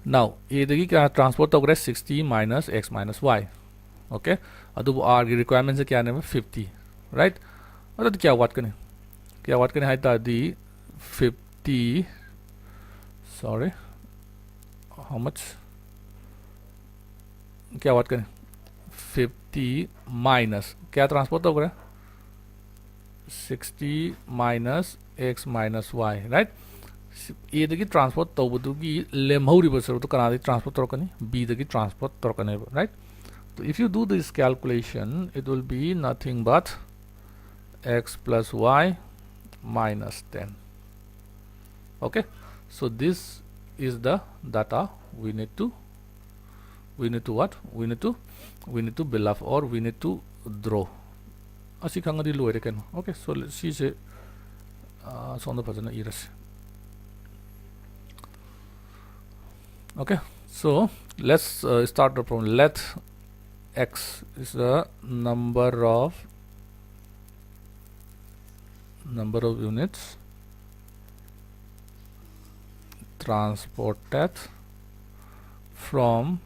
now A dagi kya transport tawgre 60 minus x minus y. Okay, adu R ki requirement se kya name 50, right? Adu kya what kane hai ta di 50, sorry, how much kya what kane 50 minus kya transport tawgre 60 minus x minus y, right? A dagi transport tawbudugi lemhoriba sarutu kanadi transport torkani B dagi transport torkani, right? So if you do this calculation, it will be nothing but x plus y minus 10. Okay, so this is the data we need to what we need to build up, or we need to draw. Asi khangadi loire ken. Okay, so let's see se sonda phajana iras. Okay, so let's start the problem. Let x is the number of units transported from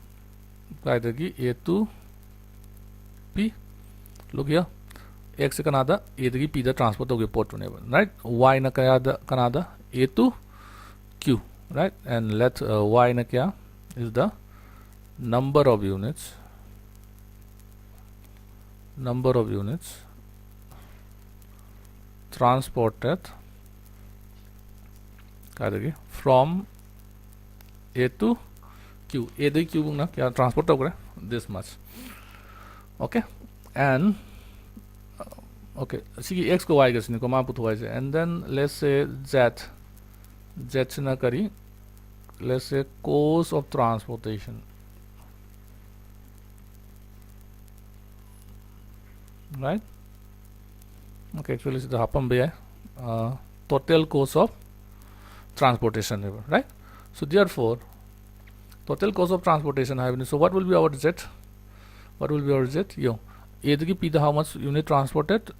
A to P. Look here, x kanada A to P the transport of port right? Y na kanada A to Q, right? And let y na kya is the number of units transported from A to Q. A to Q na kya transport over this much. Okay, and okay, see x ko y gas ni ko ma put hoise, and then let's say z na kari, let's say cost of transportation, right? Okay, actually the hapam be total cost of transportation, right? So therefore total cost of transportation have, so what will be our z? Yo, A to P the how much unit transported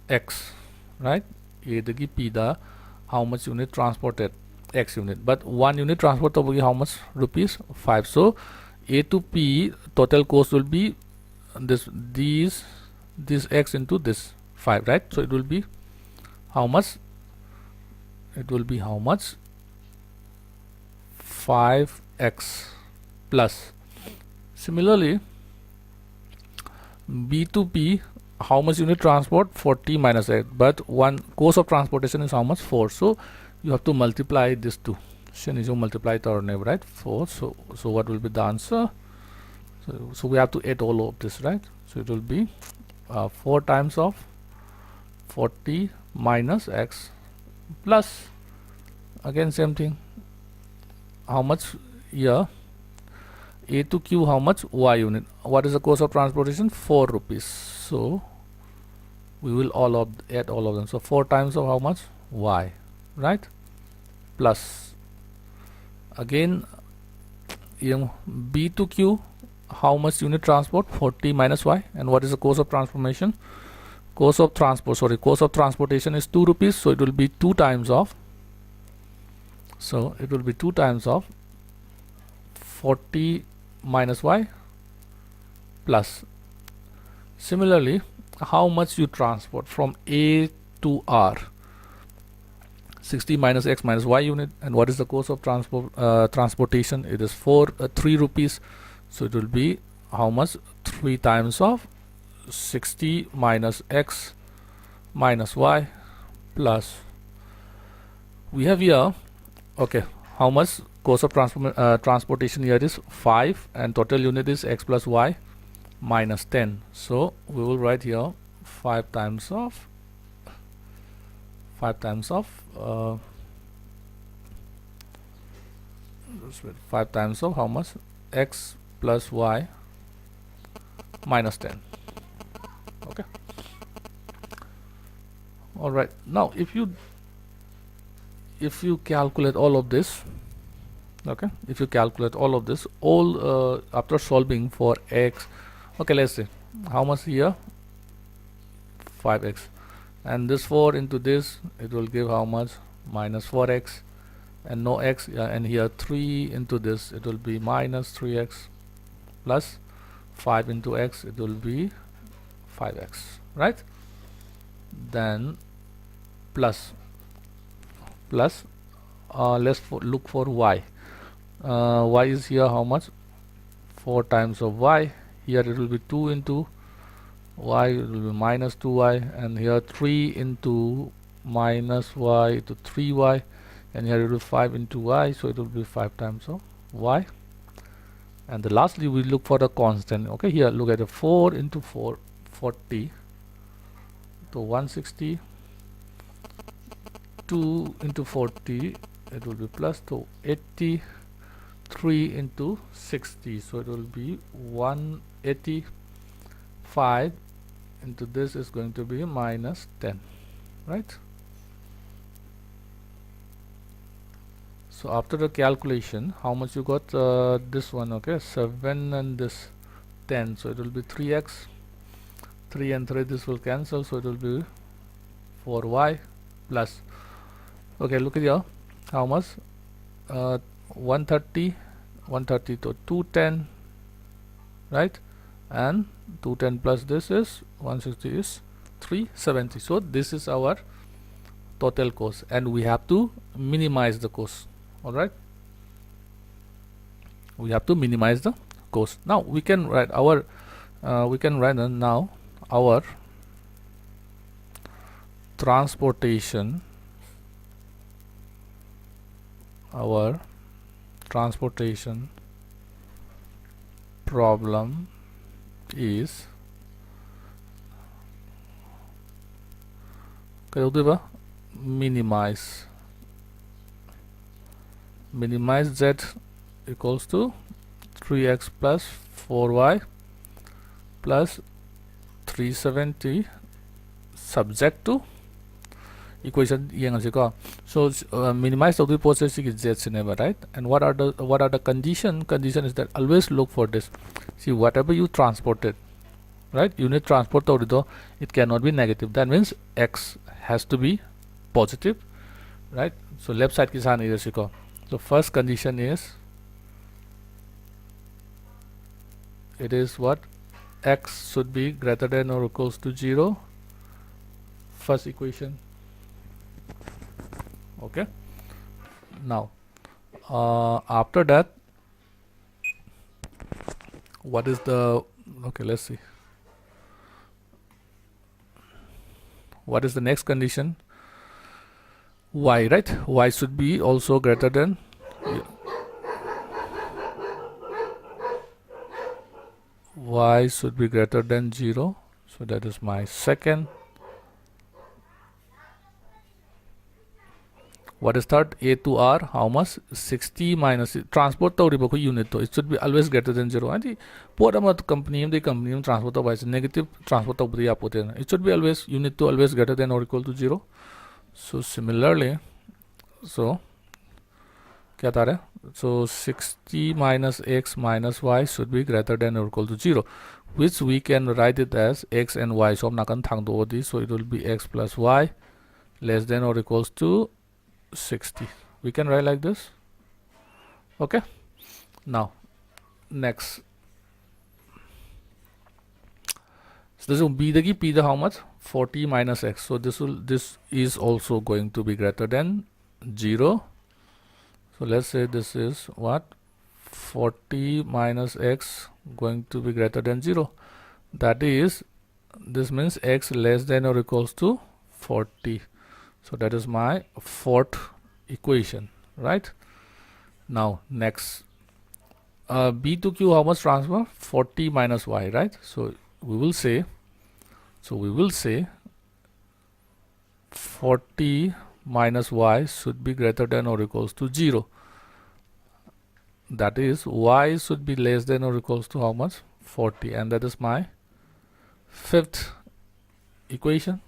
x, right? A to P the how much unit transported x unit, but one unit transport will be how much rupees 5. So A to P total cost will be this x into this 5, right? So it will be how much? 5x plus. Similarly, B to P how much unit transport 40 minus 8, but one cost of transportation is how much 4. So you have to multiply this 2. Multiply it or never, right? 4. So what will be the answer? So we have to add all of this, right? So it will be 4 times of 40 minus x plus, again same thing, how much here A to Q how much y unit. What is the cost of transportation? 4 rupees. So we will add all of them. So 4 times of how much y, right? Plus again B to Q how much unit transport 40 minus y, and what is the cost of transformation? Cost of transportation is 2 rupees, so it will be 2 times of 40 minus y plus. Similarly, how much you transport from A to R? 60 minus x minus y unit, and what is the cost of transportation? It is 3 rupees, so it will be how much? 3 times of 60 minus x minus y plus, we have here, okay, how much cost of transportation here is 5, and total unit is x plus y minus 10. So we will write here 5 times of 5 times of how much? X plus y minus 10. Okay, all right. Now if you calculate all of this, okay, after solving for x, okay, let's say how much here? 5x, and this 4 into this, it will give how much? Minus 4x, and no x, and here 3 into this, it will be minus 3x, plus 5 into x, it will be 5x, right? Then plus let's look for y. Y is here how much? 4 times of y. Here it will be 2 into y, it will be minus 2y, and here 3 into minus y to 3y, and here it will be 5 into y, so it will be 5 times of y. And lastly we look for the constant. Okay, here look at the 4 into 4, 40 to 160, 2 into 40, it will be plus to 80, 3 into 60, so it will be 185 into this is going to be minus 10, right? So after the calculation, how much you got? This one, okay, 7 and this 10, so it will be 3x, 3 and 3 this will cancel, so it will be 4y plus, okay, look at here, how much? 130 to 210, right? And 210 plus this is 160 is 370. So this is our total cost, and we have to minimize the cost. All right, we have to minimize the cost. Now we can write our now our transportation problem is minimize z equals to 3x plus 4y plus 370 subject to equation yang ko. So minimize the process is z never, right? And what are the condition is that always look for this. See, whatever you transported, right, unit transport though, it cannot be negative. That means x has to be positive, right? So left side kisan is ko. So first condition is it is what? X should be greater than or equals to 0. First equation. Okay, now after that, what is the, okay, let's see what is the next condition. Y, right? Y should be also greater than, y should be greater than 0, so that is my second. What is third? A to R, how much? 60 minus transport unit, it should be always greater than 0. And company transport negative transport it should be always unit to always greater than or equal to 0. So similarly, so so 60 minus x minus y should be greater than or equal to 0, which we can write it as x and y. So so it will be x plus y less than or equals to 60. We can write like this. Okay, now next, so this will be the how much? 40 minus x. So this is also going to be greater than 0. So let's say this is what? 40 minus x going to be greater than 0. That is, this means x less than or equals to 40. So that is my fourth equation, right? Now next, b to q, how much transfer? 40 minus y, right? So we will say 40 minus y should be greater than or equals to 0. That is, y should be less than or equals to how much? 40, and that is my fifth equation.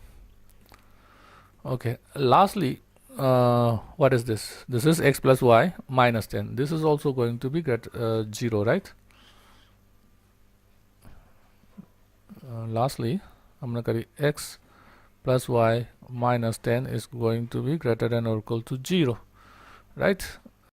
Okay, lastly, what is this? This is x plus y minus 10. This is also going to be 0, right? Lastly, I'm going to carry x plus y minus 10 is going to be greater than or equal to 0. right?